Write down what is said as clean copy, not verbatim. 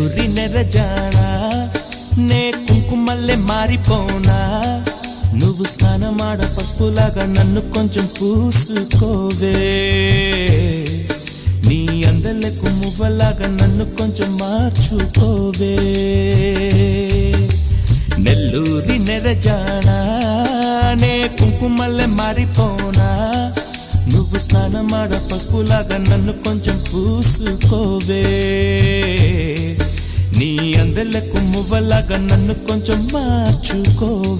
నెల్లూరి నెరజానా నే కుంకుమల్లే మారిపోనా నువ్వు స్నానమాడ పసుపులాగా నన్ను కొంచెం పూసుకోవే నీ అందలకు మువ్వలాగా నన్ను కొంచెం మార్చుకోవే నెల్లూరి నెరజానా నే కుంకుమల్లే మారిపోనా నువ్వు స్నానమాడ పసుపులాగా నన్ను కొంచెం పూసుకోవే నీ అందలకు మువ్వలాగా నన్ను కొంచెం మార్చుకోవే